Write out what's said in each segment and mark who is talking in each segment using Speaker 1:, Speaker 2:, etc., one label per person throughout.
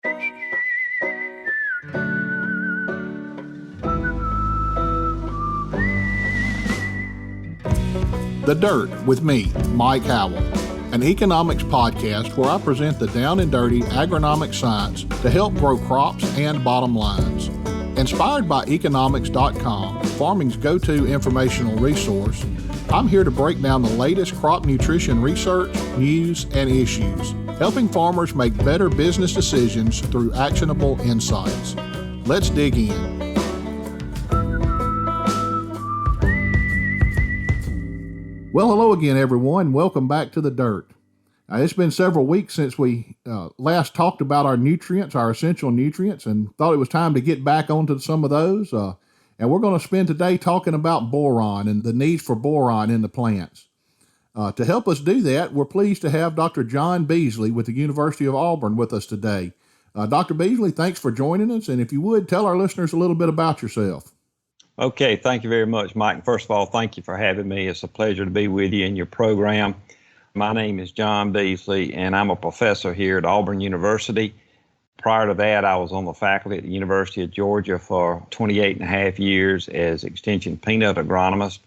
Speaker 1: The Dirt with me, Mike Howell, an economics podcast where I present the down and dirty agronomic science to help grow crops and bottom lines. Inspired by economics.com, farming's go-to informational resource, I'm here to break down the latest crop nutrition research, news, and issues, helping farmers make better business decisions through actionable insights. Let's dig in. Well, hello again, everyone. Welcome back to The Dirt. It's been several weeks since we last talked about our nutrients, our essential nutrients, and thought it was time to get back onto some of those. And we're going to spend today talking about boron and the needs for boron in the plants. To help us do that, we're pleased to have Dr. John Beasley with the University of Auburn with us today. Dr. Beasley, thanks for joining us. And if you would, tell our listeners a little bit about yourself.
Speaker 2: Okay, thank you very much, Mike. First of all, thank you for having me. It's a pleasure to be with you in your program. My name is John Beasley, and I'm a professor here at Auburn University. Prior to that, I was on the faculty at the University of Georgia for 28 and a half years as extension peanut agronomist.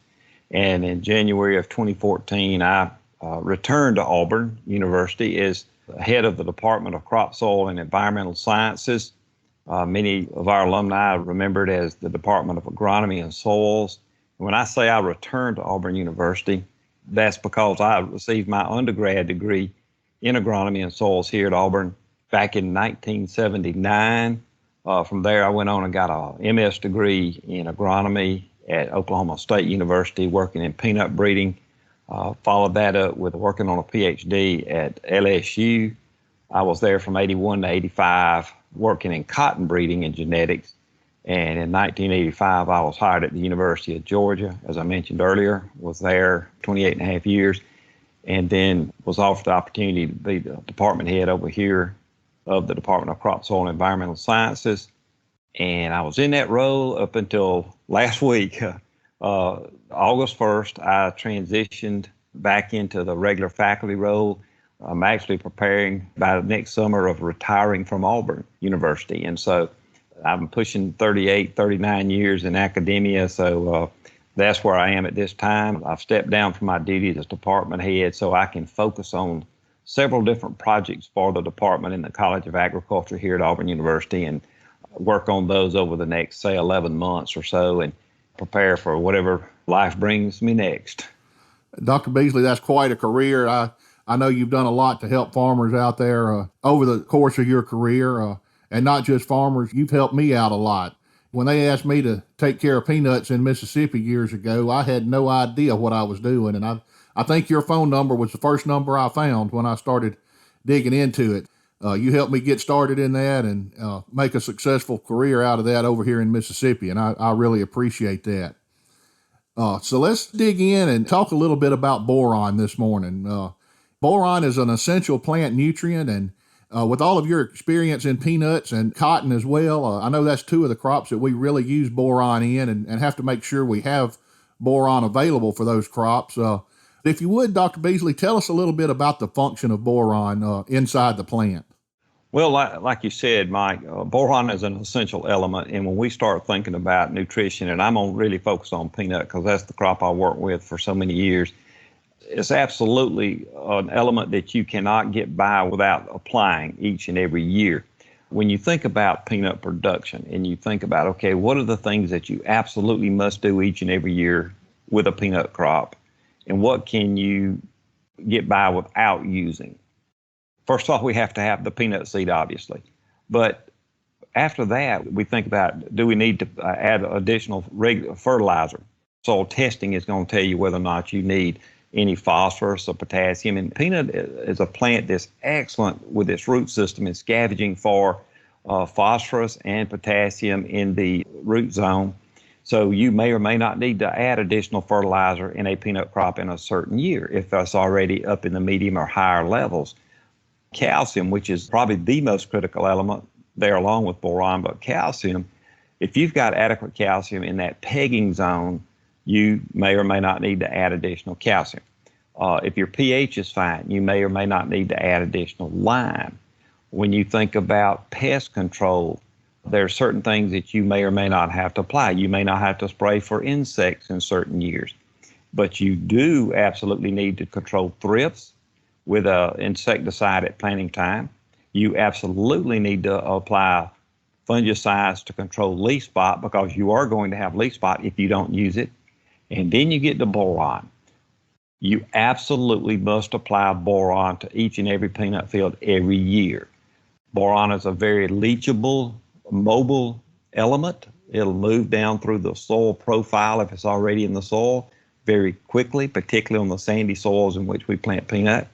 Speaker 2: And in January of 2014, I returned to Auburn University as head of the Department of Crop, Soil, and Environmental Sciences. Many of our alumni remember it as the Department of Agronomy and Soils. When I say I returned to Auburn University, that's because I received my undergrad degree in agronomy and soils here at Auburn back in 1979. From there, I went on and got a MS degree in agronomy at Oklahoma State University, working in peanut breeding. Followed that up with working on a PhD at LSU. I was there from 81 to 85, working in cotton breeding and genetics. And in 1985, I was hired at the University of Georgia, as I mentioned earlier, was there 28 and a half years, and then was offered the opportunity to be the department head over here of the Department of Crop, Soil, and Environmental Sciences. And I was in that role up until last week. August 1st, I transitioned back into the regular faculty role. I'm actually preparing by the next summer of retiring from Auburn University. And so I'm pushing 38, 39 years in academia. So that's where I am at this time. I've stepped down from my duties as department head so I can focus on several different projects for the department in the College of Agriculture here at Auburn University and work on those over the next, say, 11 months or so and prepare for whatever life brings me next.
Speaker 1: Dr. Beasley, that's quite a career. I know you've done a lot to help farmers out there over the course of your career, and not just farmers. You've helped me out a lot. When they asked me to take care of peanuts in Mississippi years ago, I had no idea what I was doing, and I think your phone number was the first number I found when I started digging into it. You helped me get started in that and make a successful career out of that over here in Mississippi, and I really appreciate that. So let's dig in and talk a little bit about boron this morning. Boron is an essential plant nutrient, and with all of your experience in peanuts and cotton as well, I know that's two of the crops that we really use boron in and have to make sure we have boron available for those crops. If you would, Dr. Beasley, tell us a little bit about the function of boron inside the plant.
Speaker 2: Well, like you said, Mike, boron is an essential element. And when we start thinking about nutrition, and I'm going to really focus on peanut because that's the crop I worked with for so many years, it's absolutely an element that you cannot get by without applying each and every year. When you think about peanut production and you think about, okay, what are the things that you absolutely must do each and every year with a peanut crop, and what can you get by without using? First of all, we have to have the peanut seed, obviously. But after that, we think about, do we need to add additional fertilizer? Soil testing is going to tell you whether or not you need any phosphorus or potassium. And peanut is a plant that's excellent with its root system in scavenging for phosphorus and potassium in the root zone. So you may or may not need to add additional fertilizer in a peanut crop in a certain year if that's already up in the medium or higher levels. Calcium, which is probably the most critical element there along with boron, but calcium, if you've got adequate calcium in that pegging zone, you may or may not need to add additional calcium. If your pH is fine, you may or may not need to add additional lime. When you think about pest control, there are certain things that you may or may not have to apply. You may not have to spray for insects in certain years, but you do absolutely need to control thrips with an insecticide at planting time. You absolutely need to apply fungicides to control leaf spot, because you are going to have leaf spot if you don't use it. And then you get to boron. You absolutely must apply boron to each and every peanut field every year. Boron is a very leachable, mobile element. It'll move down through the soil profile if it's already in the soil very quickly, particularly on the sandy soils in which we plant peanut.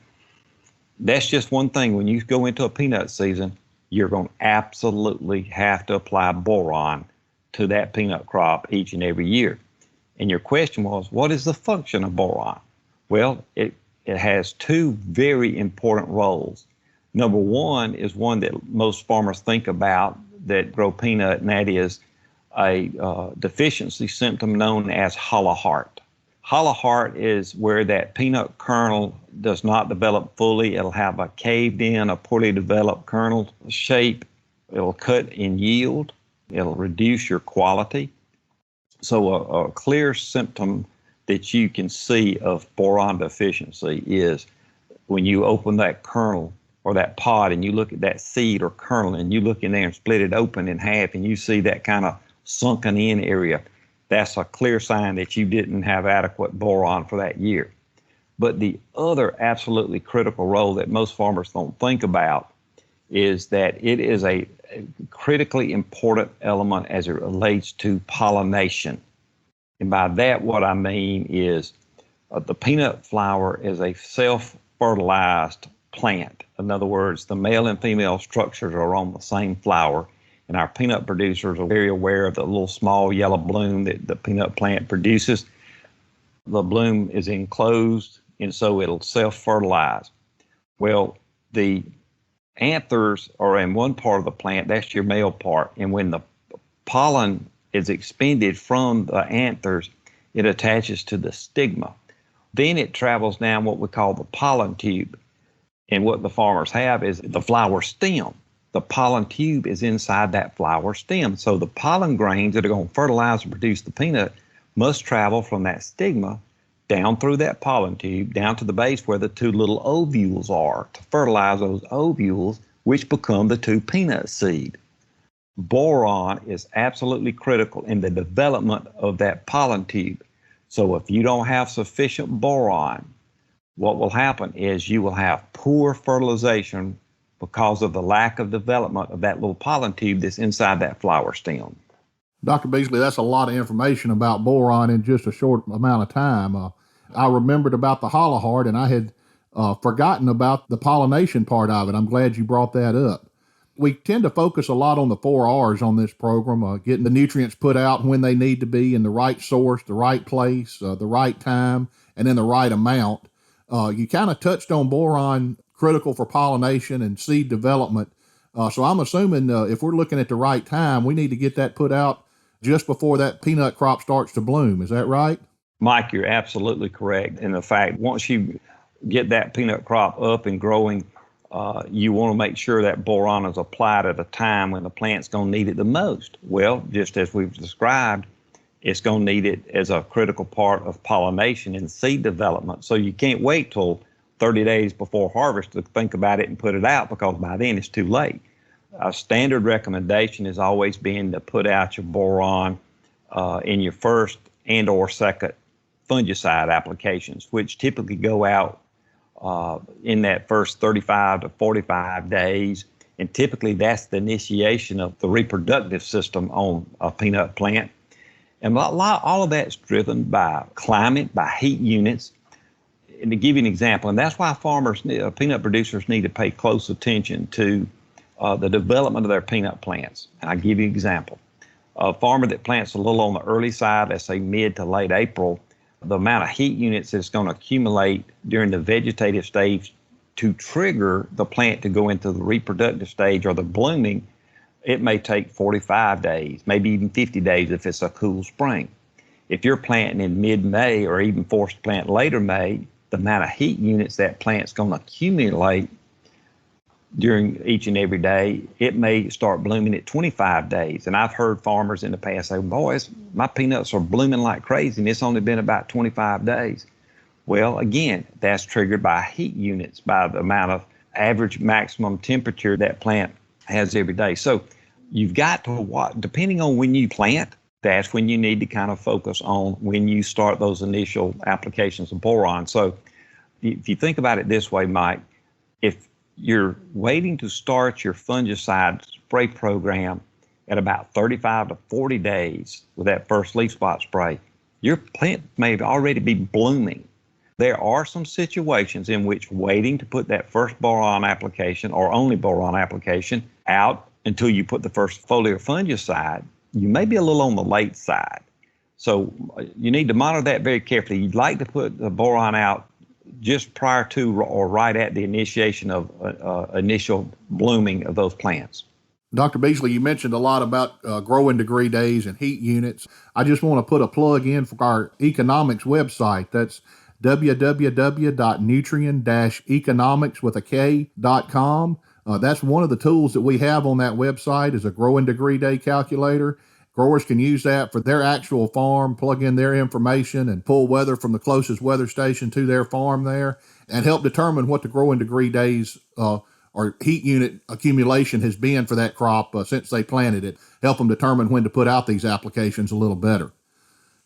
Speaker 2: That's just one thing. When you go into a peanut season, you're going to absolutely have to apply boron to that peanut crop each and every year. And your question was, what is the function of boron? Well, it has two very important roles. Number one is one that most farmers think about that grow peanut, and that is a deficiency symptom known as hollow heart. Hollow heart is where that peanut kernel does not develop fully. It'll have a caved in, a poorly developed kernel shape. It'll cut in yield. It'll reduce your quality. So a clear symptom that you can see of boron deficiency is when you open that kernel or that pod and you look at that seed or kernel and you look in there and split it open in half and you see that kind of sunken in area. That's a clear sign that you didn't have adequate boron for that year. But the other absolutely critical role that most farmers don't think about is that it is a critically important element as it relates to pollination. And by that, what I mean is the peanut flower is a self-fertilized plant. In other words, the male and female structures are on the same flower. And our peanut producers are very aware of the little small yellow bloom that the peanut plant produces. The bloom is enclosed, and so it'll self-fertilize. Well, the anthers are in one part of the plant, that's your male part, and when the pollen is expended from the anthers, it attaches to the stigma. Then it travels down what we call the pollen tube. And what the farmers have is the flower stem. The pollen tube is inside that flower stem. So the pollen grains that are going to fertilize and produce the peanut must travel from that stigma down through that pollen tube, down to the base where the two little ovules are to fertilize those ovules, which become the two peanut seed. Boron is absolutely critical in the development of that pollen tube. So if you don't have sufficient boron, what will happen is you will have poor fertilization because of the lack of development of that little pollen tube that's inside that flower stem.
Speaker 1: Dr. Beasley, that's a lot of information about boron in just a short amount of time. I remembered about the hollow heart, and I had forgotten about the pollination part of it. I'm glad you brought that up. We tend to focus a lot on the 4 R's on this program, getting the nutrients put out when they need to be in the right source, the right place, the right time, and in the right amount. You kind of touched on boron, critical for pollination and seed development. So I'm assuming if we're looking at the right time, we need to get that put out just before that peanut crop starts to bloom. Is that right?
Speaker 2: Mike, you're absolutely correct. And the fact, once you get that peanut crop up and growing, you want to make sure that boron is applied at a time when the plant's going to need it the most. Well, just as we've described, it's going to need it as a critical part of pollination and seed development. So you can't wait till 30 days before harvest to think about it and put it out, because by then it's too late. A standard recommendation has always been to put out your boron in your first and or second fungicide applications, which typically go out in that first 35 to 45 days. And typically that's the initiation of the reproductive system on a peanut plant. And all of that's driven by climate, by heat units. And to give you an example, and that's why farmers, peanut producers need to pay close attention to the development of their peanut plants. And I'll give you an example. A farmer that plants a little on the early side, let's say mid to late April, the amount of heat units that's going to accumulate during the vegetative stage to trigger the plant to go into the reproductive stage or the blooming, it may take 45 days, maybe even 50 days if it's a cool spring. If you're planting in mid-May or even forced to plant later May, the amount of heat units that plant's going to accumulate during each and every day, it may start blooming at 25 days. And I've heard farmers in the past say, boys, my peanuts are blooming like crazy, and it's only been about 25 days. Well, again, that's triggered by heat units, by the amount of average maximum temperature that plant has every day. So you've got to, depending on when you plant, that's when you need to kind of focus on when you start those initial applications of boron. So if you think about it this way, Mike, if you're waiting to start your fungicide spray program at about 35 to 40 days with that first leaf spot spray, your plant may already be blooming. There are some situations in which waiting to put that first boron application or only boron application out until you put the first foliar fungicide, you may be a little on the late side. So you need to monitor that very carefully. You'd like to put the boron out just prior to or right at the initiation of initial blooming of those plants.
Speaker 1: Dr. Beasley, you mentioned a lot about growing degree days and heat units. I just want to put a plug in for our economics website. That's www.nutrien-economics.com. That's one of the tools that we have on that website is a growing degree day calculator. Growers can use that for their actual farm, plug in their information and pull weather from the closest weather station to their farm there and help determine what the growing degree days or heat unit accumulation has been for that crop since they planted it, help them determine when to put out these applications a little better.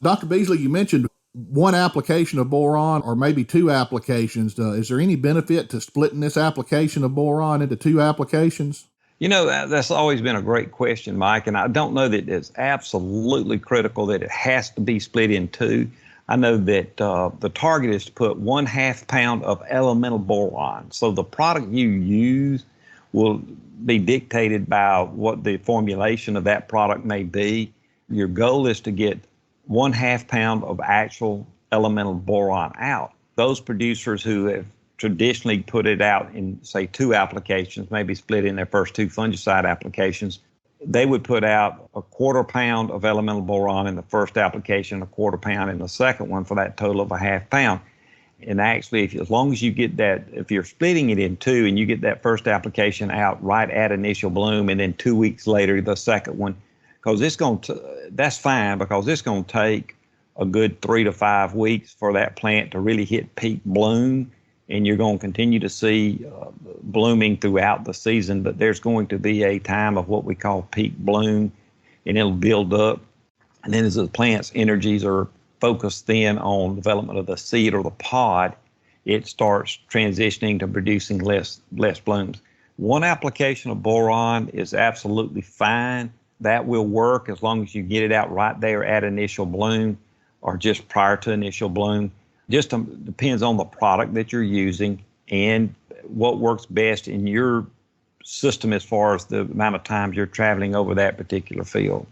Speaker 1: Dr. Beasley, you mentioned one application of boron or maybe two applications. Is there any benefit to splitting this application of boron into two applications?
Speaker 2: You know, that's always been a great question, Mike, and I don't know that it's absolutely critical that it has to be split in two. I know that the target is to put 1/2 pound of elemental boron. So the product you use will be dictated by what the formulation of that product may be. Your goal is to get 1/2 pound of actual elemental boron out. Those producers who have traditionally put it out in, say, two applications, maybe split in their first two fungicide applications, they would put out 1/4 pound of elemental boron in the first application, 1/4 pound in the second one for that total of 1/2 pound. And actually, as long as you get that, if you're splitting it in two and you get that first application out right at initial bloom and then 2 weeks later, the second one, because that's fine because it's going to take a good 3 to 5 weeks for that plant to really hit peak bloom. And you're going to continue to see blooming throughout the season, but there's going to be a time of what we call peak bloom, and it'll build up. And then as the plant's energies are focused then on development of the seed or the pod, it starts transitioning to producing less blooms. One application of boron is absolutely fine. That will work as long as you get it out right there at initial bloom or just prior to initial bloom. Just depends on the product that you're using and what works best in your system as far as the amount of times you're traveling over that particular field.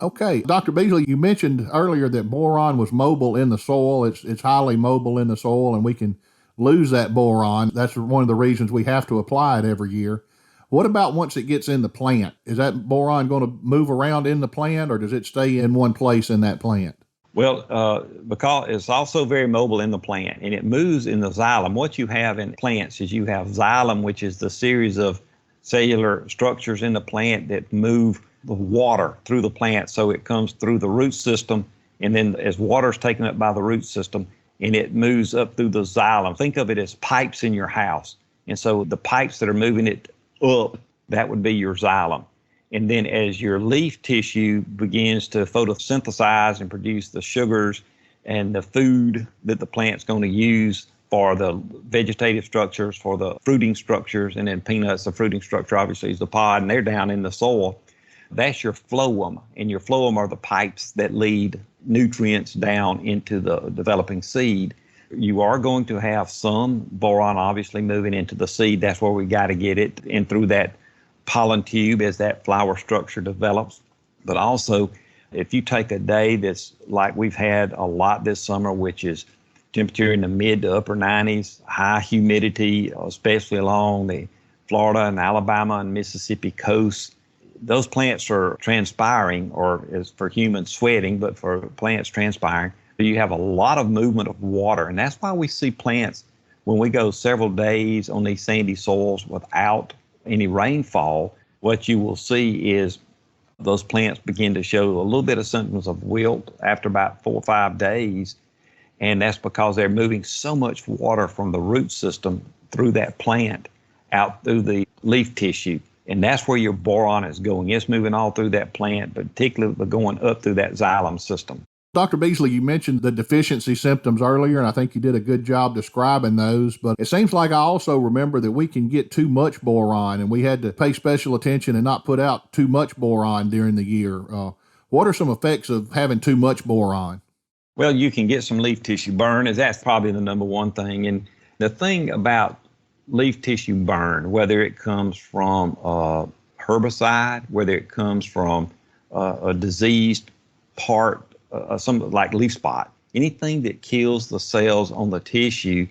Speaker 1: Okay. Dr. Beasley, you mentioned earlier that boron was mobile in the soil. It's highly mobile in the soil, and we can lose that boron. That's one of the reasons we have to apply it every year. What about once it gets in the plant? Is that boron going to move around in the plant, or does it stay in one place in that plant?
Speaker 2: Well, because it's also very mobile in the plant, and it moves in the xylem. What you have in plants is you have xylem, which is the series of cellular structures in the plant that move the water through the plant. So it comes through the root system, and then as water is taken up by the root system, and it moves up through the xylem. Think of it as pipes in your house. And so the pipes that are moving it up, that would be your xylem. And then as your leaf tissue begins to photosynthesize and produce the sugars and the food that the plant's going to use for the vegetative structures, for the fruiting structures, and then peanuts, the fruiting structure obviously is the pod, and they're down in the soil. That's your phloem, and your phloem are the pipes that lead nutrients down into the developing seed. You are going to have some boron obviously moving into the seed. That's where we got to get it in through that pollen tube as that flower structure develops. But also, if you take a day that's like we've had a lot this summer, which is temperature in the mid to upper 90s, high humidity, especially along the Florida and Alabama and Mississippi coasts, those plants are transpiring, or is for humans sweating, but for plants transpiring. You have a lot of movement of water, and that's why we see plants when we go several days on these sandy soils without any rainfall, what you will see is those plants begin to show a little bit of symptoms of wilt after about 4 or 5 days. And that's because they're moving so much water from the root system through that plant out through the leaf tissue. And that's where your boron is going. It's moving all through that plant, but particularly going up through that xylem system.
Speaker 1: Dr. Beasley, you mentioned the deficiency symptoms earlier, and I think you did a good job describing those, but it seems like I also remember that we can get too much boron, and we had to pay special attention and not put out too much boron during the year. What are some effects of having too much boron?
Speaker 2: Well, you can get some leaf tissue burn, as that's probably the number one thing. And the thing about leaf tissue burn, whether it comes from a herbicide, whether it comes from a diseased part, something like leaf spot, anything that kills the cells on the tissue,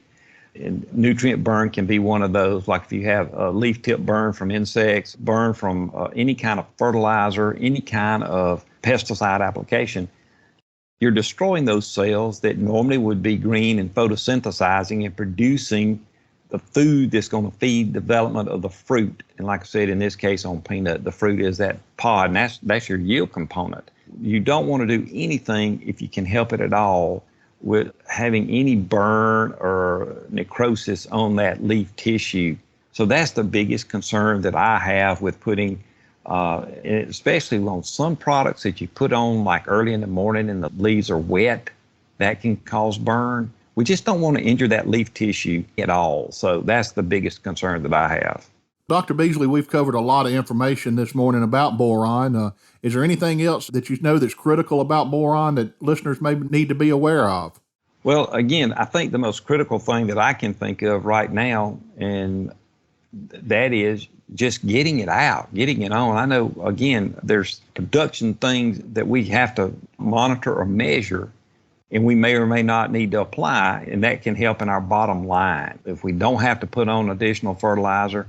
Speaker 2: and nutrient burn can be one of those. Like if you have a leaf tip burn from insects, burn from any kind of fertilizer, any kind of pesticide application, you're destroying those cells that normally would be green and photosynthesizing and producing the food that's going to feed development of the fruit. And like I said, in this case on peanut, the fruit is that pod, and that's your yield component. You don't want to do anything, if you can help it at all, with having any burn or necrosis on that leaf tissue. So that's the biggest concern that I have with putting, especially on some products that you put on like early in the morning and the leaves are wet, that can cause burn. We just don't want to injure that leaf tissue at all. So that's the biggest concern that I have.
Speaker 1: Dr. Beasley, we've covered a lot of information this morning about boron. Is there anything else that you know that's critical about boron that listeners may need to be aware of?
Speaker 2: Well, again, I think the most critical thing that I can think of right now, and that is just getting it out, getting it on. I know, again, there's production things that we have to monitor or measure, and we may or may not need to apply, and that can help in our bottom line. If we don't have to put on additional fertilizer,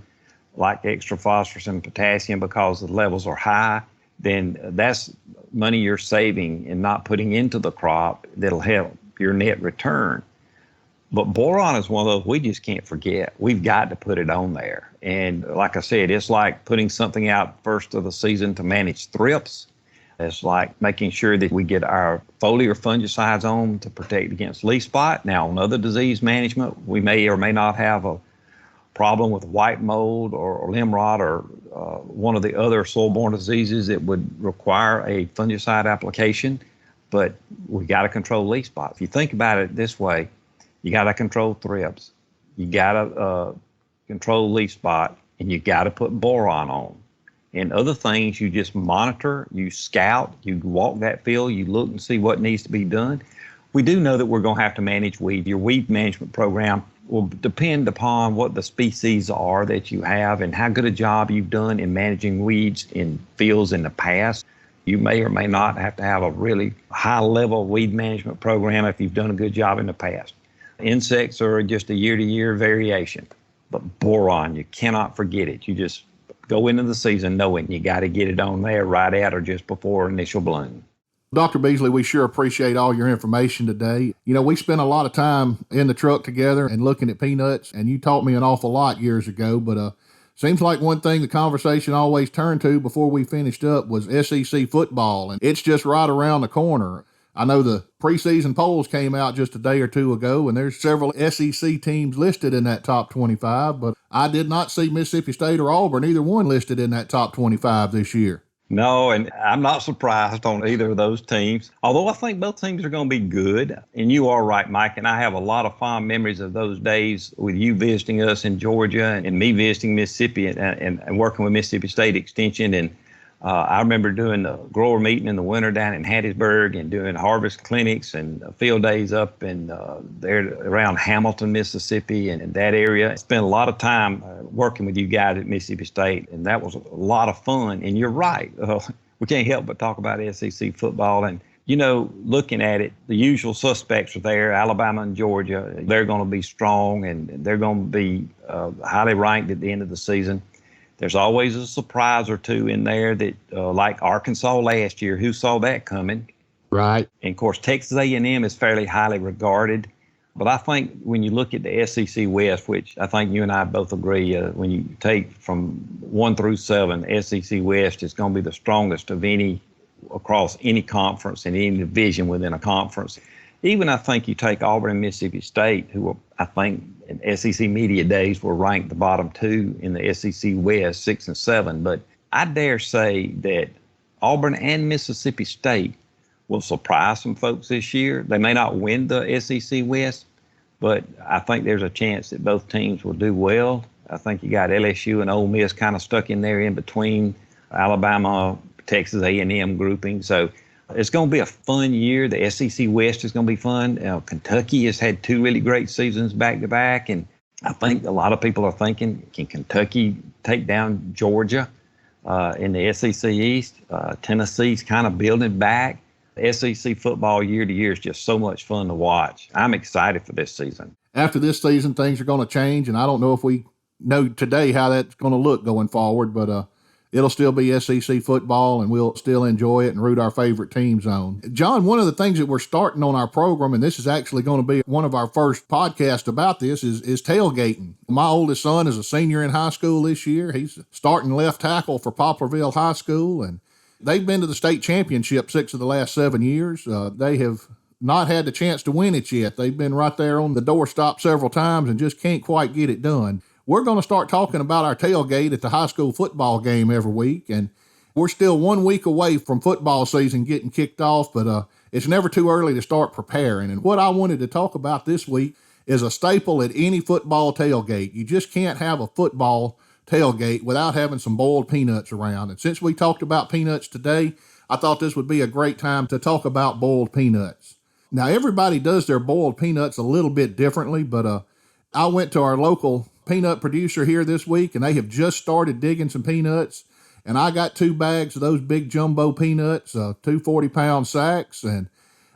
Speaker 2: like extra phosphorus and potassium because the levels are high, then that's money you're saving and not putting into the crop that'll help your net return. But boron is one of those we just can't forget. We've got to put it on there. And like I said, it's like putting something out first of the season to manage thrips. It's like making sure that we get our foliar fungicides on to protect against leaf spot. Now, on other disease management, we may or may not have a problem with white mold or limb rot or one of the other soil-borne diseases that would require a fungicide application, but we got to control leaf spot. If you think about it this way, you got to control thrips, you got to control leaf spot, and you got to put boron on. And other things, you just monitor, you scout, you walk that field, you look and see what needs to be done. We do know that we're going to have to manage weed. Your weed management program will depend upon what the species are that you have and how good a job you've done in managing weeds in fields in the past. You may or may not have to have a really high-level weed management program if you've done a good job in the past. Insects are just a year-to-year variation. But boron, you cannot forget it. You just go into the season knowing you got to get it on there right at or just before initial bloom.
Speaker 1: Dr. Beasley, we sure appreciate all your information today. You know, we spent a lot of time in the truck together and looking at peanuts, and you taught me an awful lot years ago, but seems like one thing the conversation always turned to before we finished up was SEC football, and it's just right around the corner. I know the preseason polls came out just a day or two ago, and there's several SEC teams listed in that top 25, but I did not see Mississippi State or Auburn, either one, listed in that top 25 this year.
Speaker 2: No, and I'm not surprised on either of those teams, although I think both teams are going to be good. And you are right, Mike, and I have a lot of fond memories of those days with you visiting us in Georgia and me visiting Mississippi and working with Mississippi State Extension. And I remember doing the grower meeting in the winter down in Hattiesburg and doing harvest clinics and field days up in there around Hamilton, Mississippi, and in that area. I spent a lot of time working with you guys at Mississippi State, and that was a lot of fun. And you're right. We can't help but talk about SEC football. And, you know, looking at it, the usual suspects are there, Alabama and Georgia. They're going to be strong, and they're going to be highly ranked at the end of the season. There's always a surprise or two in there that, like Arkansas last year, who saw that coming?
Speaker 3: Right.
Speaker 2: And, of course, Texas A&M is fairly highly regarded. But I think when you look at the SEC West, which I think you and I both agree, when you take from 1 through 7, SEC West is going to be the strongest of any across any conference and any division within a conference. Even I think you take Auburn and Mississippi State, who were, I think in SEC media days were ranked the bottom 2 in the SEC West, 6 and 7. But I dare say that Auburn and Mississippi State will surprise some folks this year. They may not win the SEC West, but I think there's a chance that both teams will do well. I think you got LSU and Ole Miss kind of stuck in there in between Alabama, Texas A&M grouping. So it's going to be a fun year. The SEC West is going to be fun. Kentucky has had 2 really great seasons back to back, and I think a lot of people are thinking, can Kentucky take down Georgia in the SEC East? Tennessee's kind of building back. SEC football year to year is just so much fun to watch. I'm excited for this season.
Speaker 1: After this season, things are going to change, and I don't know if we know today how that's going to look going forward, but it'll still be SEC football, and we'll still enjoy it and root our favorite teams on. John, one of the things that we're starting on our program, and this is actually going to be one of our first podcasts about this, is tailgating. My oldest son is a senior in high school this year. He's starting left tackle for Poplarville High School, and they've been to the state championship 6 of the last 7 years. They have not had the chance to win it yet. They've been right there on the doorstop several times and just can't quite get it done. We're going to start talking about our tailgate at the high school football game every week, and we're still 1 week away from football season getting kicked off, but it's never too early to start preparing. And what I wanted to talk about this week is a staple at any football tailgate. You just can't have a football tailgate without having some boiled peanuts around. And since we talked about peanuts today, I thought this would be a great time to talk about boiled peanuts. Now, everybody does their boiled peanuts a little bit differently, but I went to our local peanut producer here this week, and they have just started digging some peanuts, and I got 2 bags of those big jumbo peanuts, 2 40-pound sacks, and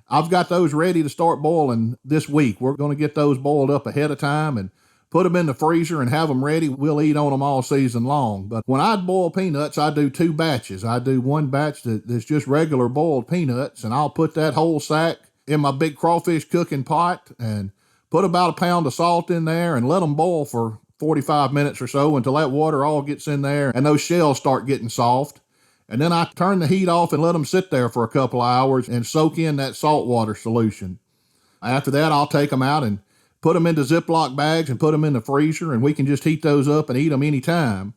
Speaker 1: I've got those ready to start boiling this week. We're going to get those boiled up ahead of time and put them in the freezer and have them ready. We'll eat on them all season long. But when I boil peanuts, I do 2 batches. I do one batch that's just regular boiled peanuts, and I'll put that whole sack in my big crawfish cooking pot and put about 1 pound of salt in there and let them boil for 45 minutes or so until that water all gets in there and those shells start getting soft. And then I turn the heat off and let them sit there for a couple of hours and soak in that saltwater solution. After that, I'll take them out and put them into Ziploc bags and put them in the freezer, and we can just heat those up and eat them anytime.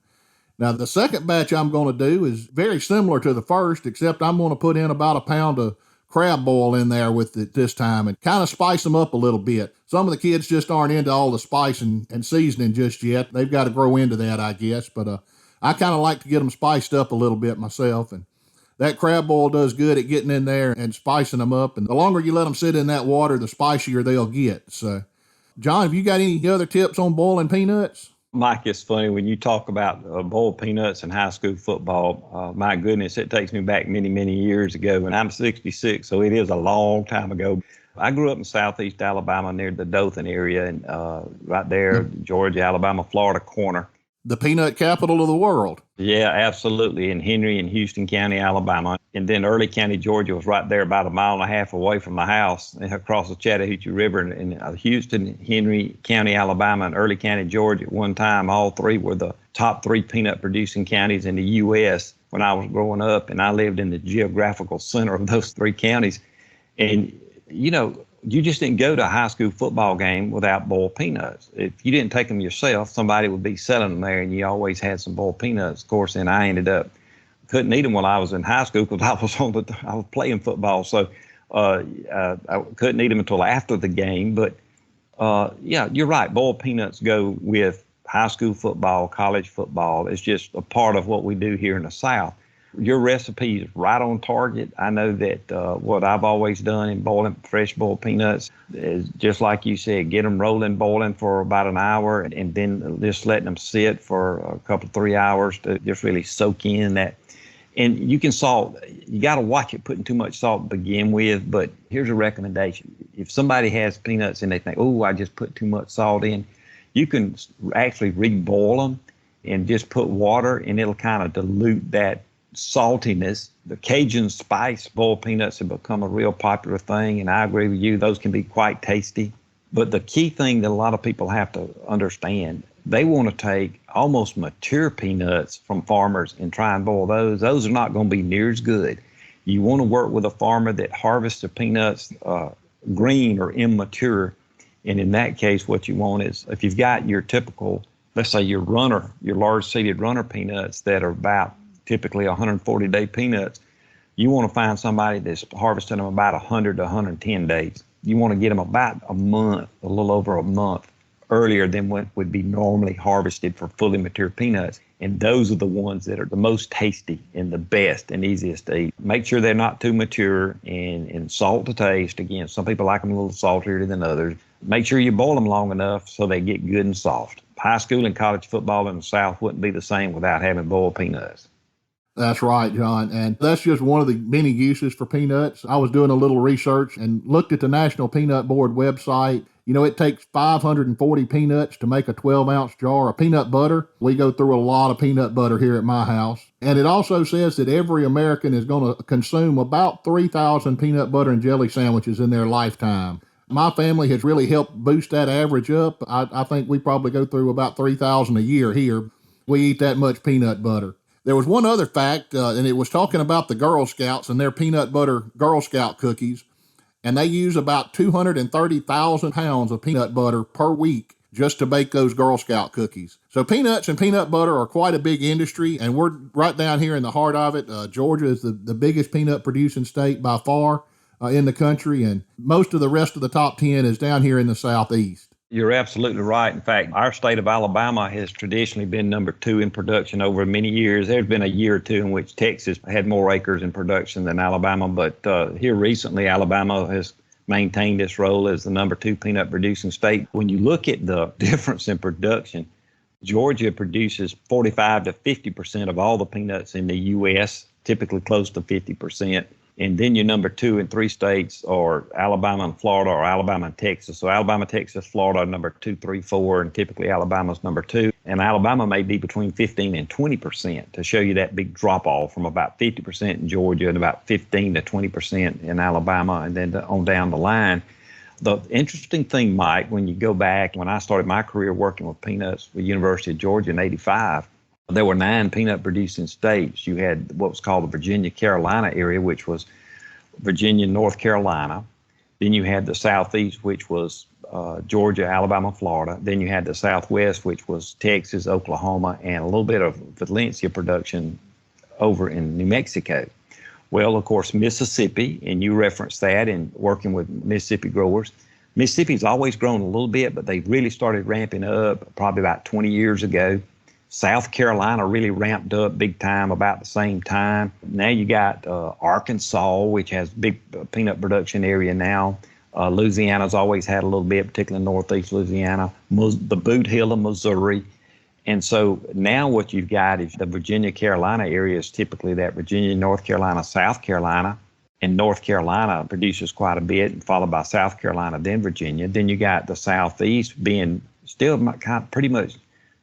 Speaker 1: Now, the second batch I'm going to do is very similar to the first, except I'm going to put in about 1 pound of crab boil in there with it this time and kind of spice them up a little bit. Some of the kids just aren't into all the spice and seasoning just yet. They've got to grow into that, I guess, but I kind of like to get them spiced up a little bit myself, and that crab boil does good at getting in there and spicing them up, and the longer you let them sit in that water, the spicier they'll get. So, John, have you got any other tips on boiling peanuts?
Speaker 2: Mike, it's funny when you talk about boiled peanuts in high school football. My goodness, it takes me back many, many years ago. And I'm 66, so it is a long time ago. I grew up in southeast Alabama near the Dothan area, and right there, Georgia, Alabama, Florida corner.
Speaker 1: The peanut capital of the world.
Speaker 2: Yeah, absolutely. In Henry and Houston County, Alabama. And then Early County, Georgia was right there about 1.5 miles away from my house across the Chattahoochee River. And Houston, Henry County, Alabama, and Early County, Georgia, at one time, all 3 were the top 3 peanut producing counties in the U.S. when I was growing up. And I lived in the geographical center of those 3 counties. And, you know, you just didn't go to a high school football game without boiled peanuts. If you didn't take them yourself, somebody would be selling them there, and you always had some boiled peanuts. Of course, and I ended up couldn't eat them when I was in high school because I was playing football, so I couldn't eat them until after the game. But yeah, you're right. Boiled peanuts go with high school football, college football. It's just a part of what we do here in the South. Your recipe is right on target. I know that what I've always done in boiling fresh boiled peanuts is just like you said, get them rolling, boiling for about an hour, and then just letting them sit for a couple, 3 hours to just really soak in that. And you can salt. You got to watch it putting too much salt to begin with, but here's a recommendation. If somebody has peanuts and they think, oh, I just put too much salt in, you can actually re-boil them and just put water, and it'll kind of dilute that saltiness. The Cajun spice boiled peanuts have become a real popular thing, and I agree with you, those can be quite tasty. But the key thing that a lot of people have to understand, they want to take almost mature peanuts from farmers and try and boil those. Those are not going to be near as good. You want to work with a farmer that harvests the peanuts green or immature. And in that case, what you want is, if you've got your typical, let's say your large seeded runner peanuts that are about typically 140-day peanuts, you want to find somebody that's harvesting them about 100 to 110 days. You want to get them about a month, a little over a month earlier than what would be normally harvested for fully mature peanuts. And those are the ones that are the most tasty and the best and easiest to eat. Make sure they're not too mature and salt to taste. Again, some people like them a little saltier than others. Make sure you boil them long enough so they get good and soft. High school and college football in the South wouldn't be the same without having boiled peanuts.
Speaker 1: That's right, John. And that's just one of the many uses for peanuts. I was doing a little research and looked at the National Peanut Board website. You know, it takes 540 peanuts to make a 12-ounce jar of peanut butter. We go through a lot of peanut butter here at my house. And it also says that every American is going to consume about 3,000 peanut butter and jelly sandwiches in their lifetime. My family has really helped boost that average up. I think we probably go through about 3,000 a year here. We eat that much peanut butter. There was one other fact, and it was talking about the Girl Scouts and their peanut butter Girl Scout cookies. And they use about 230,000 pounds of peanut butter per week just to bake those Girl Scout cookies. So peanuts and peanut butter are quite a big industry, and we're right down here in the heart of it. Georgia is the biggest peanut producing state by far in the country, and most of the rest of the top 10 is down here in the Southeast.
Speaker 2: You're absolutely right. In fact, our state of Alabama has traditionally been number 2 in production over many years. There's been a year or two in which Texas had more acres in production than Alabama, but here recently, Alabama has maintained its role as the number 2 peanut producing state. When you look at the difference in production, Georgia produces 45 to 50% of all the peanuts in the U.S., typically close to 50%. And then your number 2 and 3 states are Alabama and Florida, or Alabama and Texas. So Alabama, Texas, Florida are number 2, 3, 4, and typically Alabama's number 2. And Alabama may be between 15 and 20% to show you that big drop off from about 50% in Georgia and about 15 to 20% in Alabama, and then on down the line. The interesting thing, Mike, when you go back, when I started my career working with peanuts with the University of Georgia in '85, there were 9 peanut producing states. You had what was called the Virginia-Carolina area, which was Virginia, North Carolina. Then you had the Southeast, which was Georgia, Alabama, Florida. Then you had the Southwest, which was Texas, Oklahoma, and a little bit of Valencia production over in New Mexico. Well, of course, Mississippi, and you referenced that in working with Mississippi growers. Mississippi's always grown a little bit, but they really started ramping up probably about 20 years ago. South Carolina really ramped up big time about the same time. Now you got Arkansas, which has big peanut production area now. Louisiana's always had a little bit, particularly northeast Louisiana. The Boot Hill of Missouri. And so now what you've got is the Virginia-Carolina area is typically that Virginia, North Carolina, South Carolina. And North Carolina produces quite a bit, followed by South Carolina, then Virginia. Then you got the Southeast being still kind of pretty much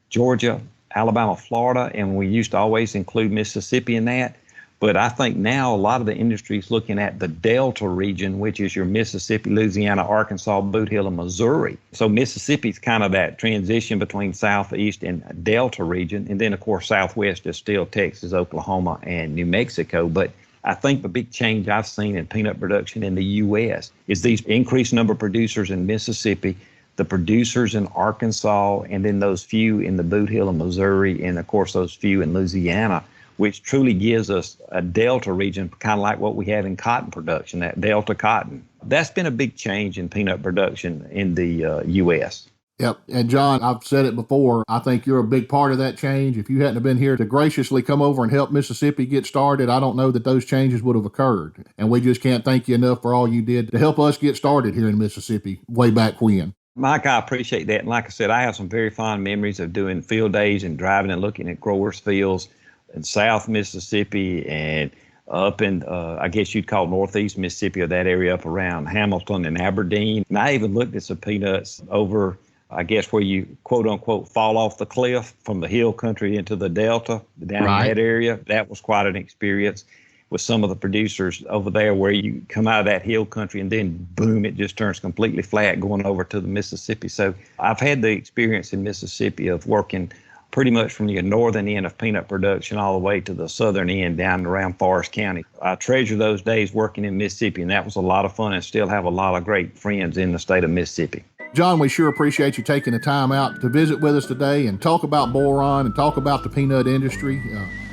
Speaker 2: Georgia, Alabama, Florida, and we used to always include Mississippi in that. But I think now a lot of the industry is looking at the Delta region, which is your Mississippi, Louisiana, Arkansas, Boot Hill, and Missouri. So Mississippi's kind of that transition between Southeast and Delta region. And then, of course, Southwest is still Texas, Oklahoma, and New Mexico. But I think the big change I've seen in peanut production in the U.S. is these increased number of producers in Mississippi, the producers in Arkansas, and then those few in the Boot Hill of Missouri, and of course those few in Louisiana, which truly gives us a Delta region, kind of like what we have in cotton production, that Delta cotton. That's been a big change in peanut production in the U.S.
Speaker 1: Yep. And John, I've said it before, I think you're a big part of that change. If you hadn't have been here to graciously come over and help Mississippi get started, I don't know that those changes would have occurred. And we just can't thank you enough for all you did to help us get started here in Mississippi way back when.
Speaker 2: Mike, I appreciate that. And like I said, I have some very fond memories of doing field days and driving and looking at growers' fields in South Mississippi and up in, I guess you'd call Northeast Mississippi, or that area up around Hamilton and Aberdeen. And I even looked at some peanuts over, I guess, where you, quote unquote, fall off the cliff from the hill country into the Delta, down in that area. That was quite an experience. with some of the producers over there where you come out of that hill country and then boom, it just turns completely flat going over to the Mississippi. So I've had the experience in Mississippi of working pretty much from the northern end of peanut production all the way to the southern end down around Forest County. I treasure those days working in Mississippi, and that was a lot of fun, and still have a lot of great friends in the state of Mississippi.
Speaker 1: John, we sure appreciate you taking the time out to visit with us today and talk about boron and talk about the peanut industry.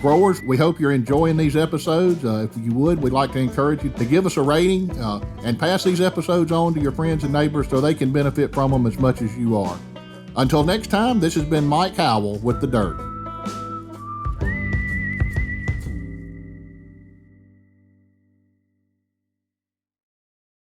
Speaker 1: Growers, we hope you're enjoying these episodes. If you would, we'd like to encourage you to give us a rating and pass these episodes on to your friends and neighbors so they can benefit from them as much as you are. Until next time, this has been Mike Howell with The Dirt.